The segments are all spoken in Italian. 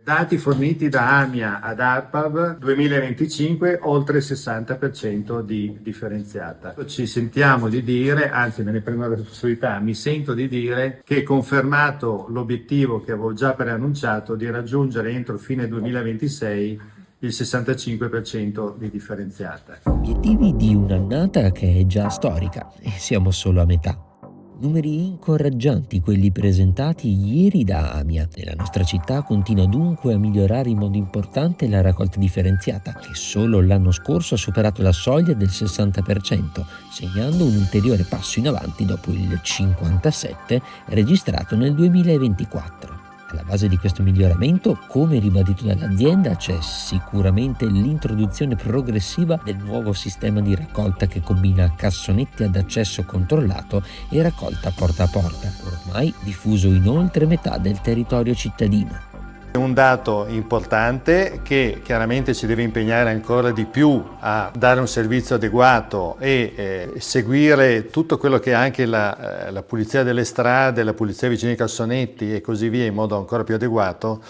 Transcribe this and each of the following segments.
Dati forniti da AMIA ad ARPAV 2025, oltre il 60% di differenziata. Ci sentiamo di dire, anzi me ne prendo la responsabilità, mi sento di dire che è confermato l'obiettivo che avevo già preannunciato di raggiungere entro fine 2026 il 65% di differenziata. Obiettivi di un'annata che è già storica e siamo solo a metà. Numeri incoraggianti quelli presentati ieri da AMIA. Nella nostra città continua dunque a migliorare in modo importante la raccolta differenziata, che solo l'anno scorso ha superato la soglia del 60%, segnando un ulteriore passo in avanti dopo il 57% registrato nel 2024. Alla base di questo miglioramento, come ribadito dall'azienda, c'è sicuramente l'introduzione progressiva del nuovo sistema di raccolta che combina cassonetti ad accesso controllato e raccolta porta a porta, ormai diffuso in oltre metà del territorio cittadino. È un dato importante che chiaramente ci deve impegnare ancora di più a dare un servizio adeguato e seguire tutto quello che è anche la pulizia delle strade, la pulizia vicino ai cassonetti e così via in modo ancora più adeguato,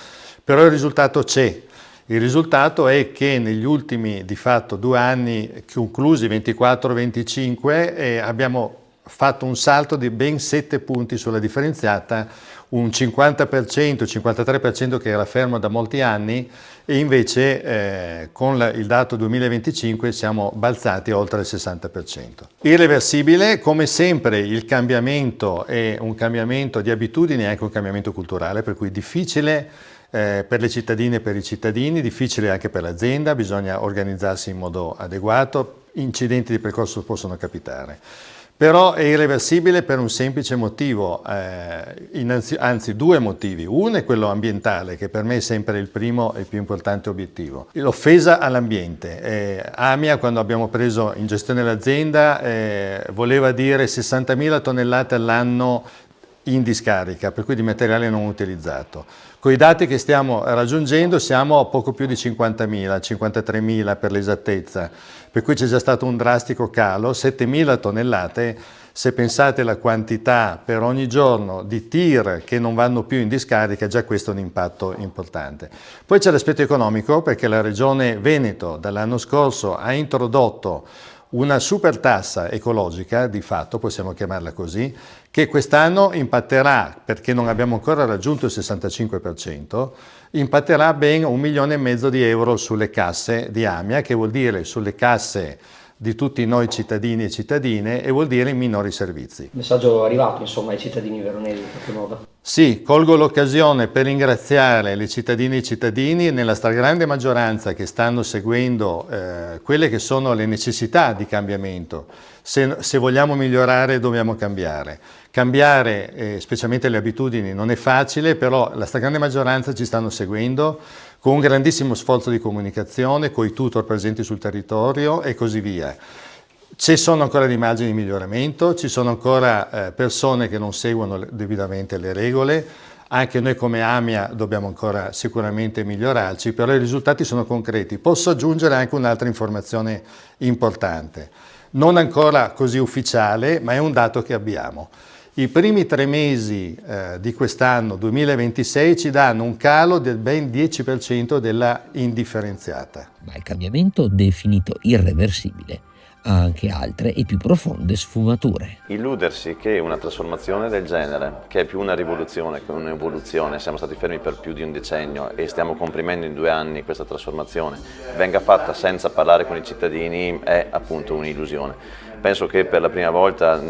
però il risultato c'è. Il risultato è che negli ultimi di fatto 2 anni conclusi, 24-25, abbiamo fatto un salto di ben 7 punti sulla differenziata, un 50%, 53% che era fermo da molti anni e invece con il dato 2025 siamo balzati oltre il 60%. Irreversibile, come sempre il cambiamento è un cambiamento di abitudini e anche un cambiamento culturale, per cui difficile per le cittadine e per i cittadini, difficile anche per l'azienda, bisogna organizzarsi in modo adeguato, incidenti di percorso possono capitare. Però è irreversibile per un semplice motivo, anzi 2 motivi. Uno è quello ambientale, che per me è sempre il primo e il più importante obiettivo. L'offesa all'ambiente. AMIA, quando abbiamo preso in gestione l'azienda, voleva dire 60.000 tonnellate all'anno in discarica, per cui di materiale non utilizzato. Con i dati che stiamo raggiungendo siamo a poco più di 50.000, 53.000 per l'esattezza, per cui c'è già stato un drastico calo, 7.000 tonnellate, se pensate alla quantità per ogni giorno di tir che non vanno più in discarica, già questo è un impatto importante. Poi c'è l'aspetto economico, perché la Regione Veneto dall'anno scorso ha introdotto una super tassa ecologica, di fatto possiamo chiamarla così, che quest'anno impatterà, perché non abbiamo ancora raggiunto il 65%, impatterà ben 1,5 milioni di euro sulle casse di AMIA, che vuol dire sulle casse di tutti noi cittadini e cittadine e vuol dire minori servizi. Il messaggio è arrivato insomma ai cittadini veronesi in qualche modo. Sì, colgo l'occasione per ringraziare le cittadine e i cittadini nella stragrande maggioranza che stanno seguendo quelle che sono le necessità di cambiamento. Se vogliamo migliorare dobbiamo cambiare. Cambiare, specialmente le abitudini, non è facile, però la stragrande maggioranza ci stanno seguendo con un grandissimo sforzo di comunicazione, con i tutor presenti sul territorio e così via. Ci sono ancora dei margini di miglioramento, ci sono ancora persone che non seguono debitamente le regole, anche noi come AMIA dobbiamo ancora sicuramente migliorarci, però i risultati sono concreti. Posso aggiungere anche un'altra informazione importante, non ancora così ufficiale, ma è un dato che abbiamo. I primi 3 mesi di quest'anno 2026 ci danno un calo del ben 10% della indifferenziata. Ma il cambiamento definito irreversibile ha anche altre e più profonde sfumature. Illudersi che una trasformazione del genere, che è più una rivoluzione che un'evoluzione, siamo stati fermi per più di un decennio e stiamo comprimendo in 2 anni questa trasformazione, venga fatta senza parlare con i cittadini è appunto un'illusione. Penso che per la prima volta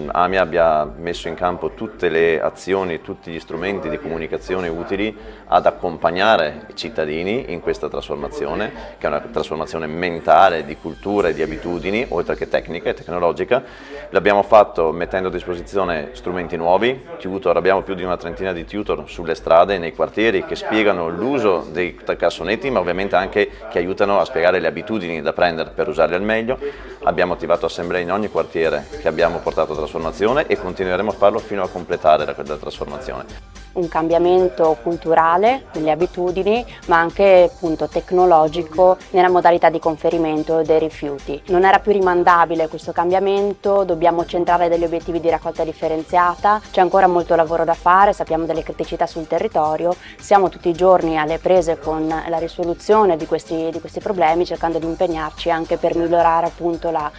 AMIA abbia messo in campo tutte le azioni, tutti gli strumenti di comunicazione utili ad accompagnare i cittadini in questa trasformazione, che è una trasformazione mentale, di cultura e di abitudini, oltre che tecnica e tecnologica. L'abbiamo fatto mettendo a disposizione strumenti nuovi, tutor, abbiamo più di una trentina di tutor sulle strade e nei quartieri che spiegano l'uso dei cassonetti, ma ovviamente anche che aiutano a spiegare le abitudini da prendere per usarli al meglio. Abbiamo attivato assemblee in ogni quartiere che abbiamo portato a trasformazione e continueremo a farlo fino a completare la trasformazione. un cambiamento culturale nelle abitudini, ma anche appunto tecnologico nella modalità di conferimento dei rifiuti. Non era più rimandabile questo cambiamento, dobbiamo centrare degli obiettivi di raccolta differenziata, c'è ancora molto lavoro da fare, sappiamo delle criticità sul territorio, siamo tutti i giorni alle prese con la risoluzione di questi problemi, cercando di impegnarci anche per migliorare appunto la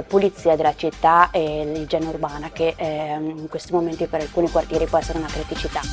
pulizia della città e l'igiene urbana, che in questi momenti per alcuni quartieri può essere una criticità.